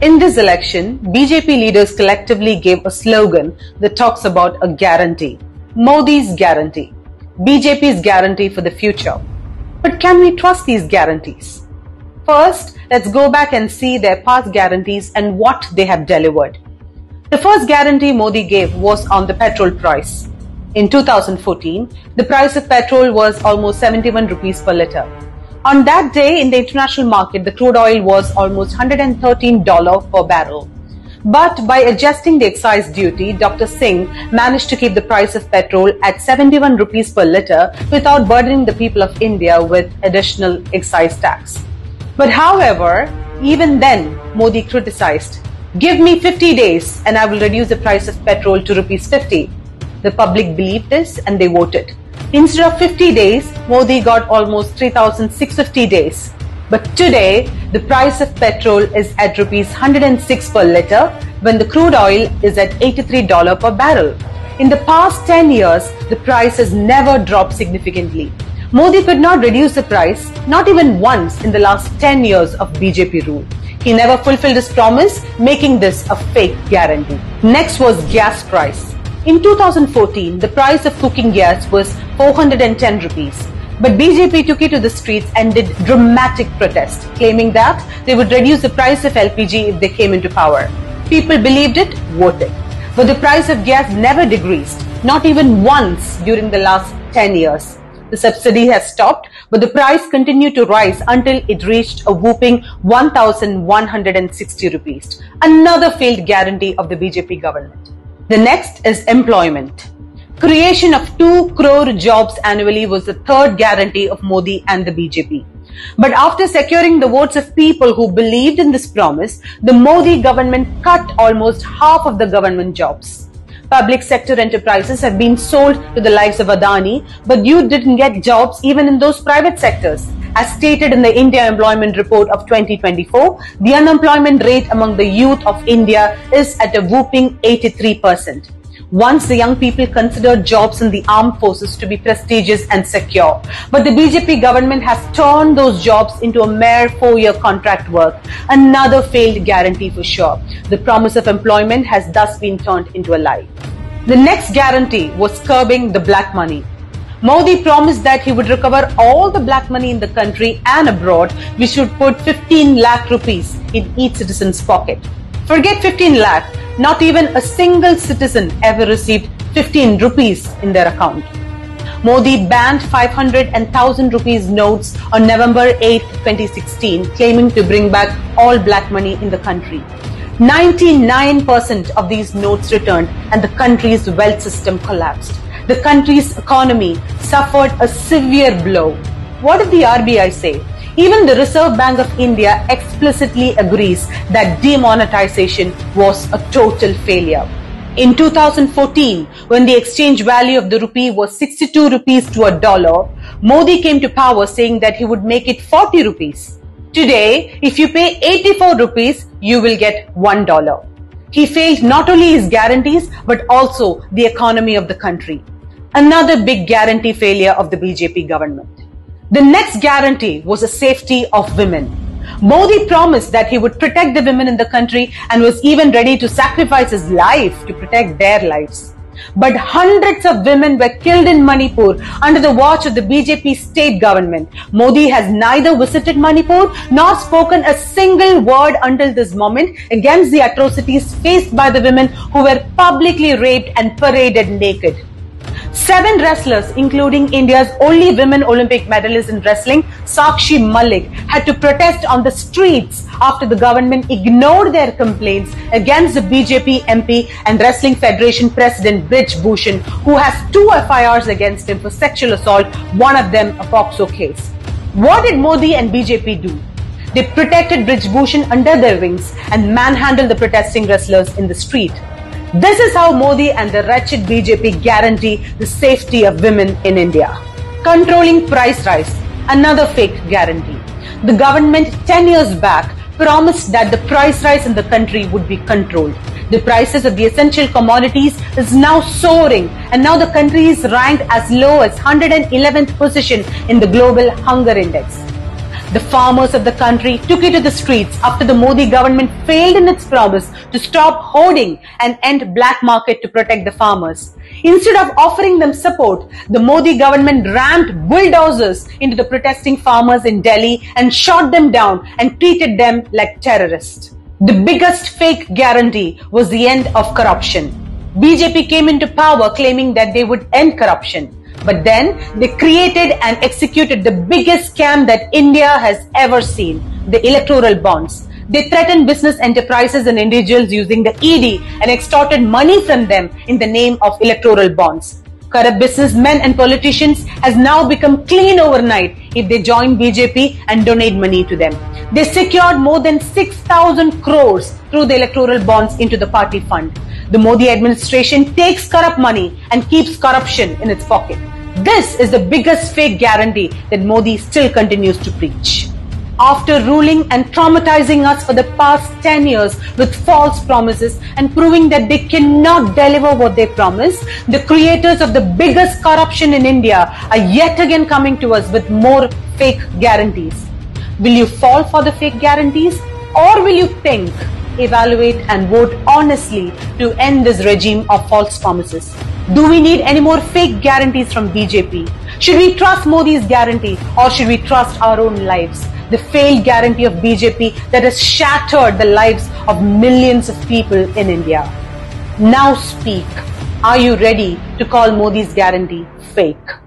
In this election, BJP leaders collectively gave a slogan that talks about a guarantee. Modi's guarantee. BJP's guarantee for the future. But can we trust these guarantees? First, let's go back and see their past guarantees and what they have delivered. The first guarantee Modi gave was on the petrol price. In 2014, the price of petrol was almost 71 rupees per litre. On that day, in the international market, the crude oil was almost $113 per barrel. But by adjusting the excise duty, Dr. Singh managed to keep the price of petrol at 71 rupees per litre without burdening the people of India with additional excise tax. But however, even then, Modi criticized, "Give me 50 days and I will reduce the price of petrol to rupees 50. The public believed this and they voted. Instead of 50 days, Modi got almost 3,650 days. But today, the price of petrol is at rupees 106 per litre when the crude oil is at $83 per barrel. In the past 10 years, the price has never dropped significantly. Modi could not reduce the price, not even once in the last 10 years of BJP rule. He never fulfilled his promise, making this a fake guarantee. Next was gas price. In 2014, the price of cooking gas was 410 rupees. But BJP took it to the streets and did dramatic protest, claiming that they would reduce the price of LPG if they came into power. People believed it, voted. But the price of gas never decreased, not even once during the last 10 years. The subsidy has stopped, but the price continued to rise until it reached a whopping 1,160 rupees. Another failed guarantee of the BJP government. The next is employment. Creation of 2 crore jobs annually was the third guarantee of Modi and the BJP. But after securing the votes of people who believed in this promise, the Modi government cut almost half of the government jobs. Public sector enterprises have been sold to the likes of Adani, but you didn't get jobs even in those private sectors. As stated in the India Employment Report of 2024, the unemployment rate among the youth of India is at a whopping 83%. Once the young people considered jobs in the armed forces to be prestigious and secure. But the BJP government has turned those jobs into a mere 4-year contract work. Another failed guarantee for sure. The promise of employment has thus been turned into a lie. The next guarantee was curbing the black money. Modi promised that he would recover all the black money in the country and abroad, which would put 15 lakh rupees in each citizen's pocket. Forget 15 lakh, not even a single citizen ever received 15 rupees in their account. Modi banned 500 and 1,000 rupees notes on November 8, 2016, claiming to bring back all black money in the country. 99% of these notes returned and the country's wealth system collapsed. The country's economy suffered a severe blow. What did the RBI say? Even the Reserve Bank of India explicitly agrees that demonetization was a total failure. In 2014, when the exchange value of the rupee was 62 rupees to a dollar, Modi came to power saying that he would make it 40 rupees. Today, if you pay 84 rupees, you will get $1. He failed not only his guarantees, but also the economy of the country. Another big guarantee failure of the BJP government. The next guarantee was the safety of women. Modi promised that he would protect the women in the country and was even ready to sacrifice his life to protect their lives. But hundreds of women were killed in Manipur under the watch of the BJP state government. Modi has neither visited Manipur nor spoken a single word until this moment against the atrocities faced by the women who were publicly raped and paraded naked. 7 wrestlers, including India's only women Olympic medalist in wrestling, Sakshi Malik, had to protest on the streets after the government ignored their complaints against the BJP MP and Wrestling Federation President Brij Bhushan, who has 2 FIRs against him for sexual assault, one of them a POCSO case. What did Modi and BJP do? They protected Brij Bhushan under their wings and manhandled the protesting wrestlers in the street. This is how Modi and the wretched BJP guarantee the safety of women in India. Controlling price rise, another fake guarantee. The government 10 years back promised that the price rise in the country would be controlled. The prices of the essential commodities is now soaring, and now the country is ranked as low as 111th position in the global hunger index. The farmers of the country took it to the streets after the Modi government failed in its promise to stop hoarding and end black market to protect the farmers. Instead of offering them support, the Modi government rammed bulldozers into the protesting farmers in Delhi and shot them down and treated them like terrorists. The biggest fake guarantee was the end of corruption. BJP came into power claiming that they would end corruption. But then they created and executed the biggest scam that India has ever seen, the electoral bonds. They threatened business enterprises and individuals using the ED and extorted money from them in the name of electoral bonds. Corrupt businessmen and politicians has now become clean overnight if they join BJP and donate money to them. They secured more than 6,000 crores through the electoral bonds into the party fund. The Modi administration takes corrupt money and keeps corruption in its pocket. This is the biggest fake guarantee that Modi still continues to preach. After ruling and traumatizing us for the past 10 years with false promises and proving that they cannot deliver what they promise, the creators of the biggest corruption in India are yet again coming to us with more fake guarantees. Will you fall for the fake guarantees, or will you think, evaluate and vote honestly to end this regime of false promises? Do we need any more fake guarantees from BJP? Should we trust Modi's guarantee, or should we trust our own lives? The failed guarantee of BJP that has shattered the lives of millions of people in India. Now speak. Are you ready to call Modi's guarantee fake?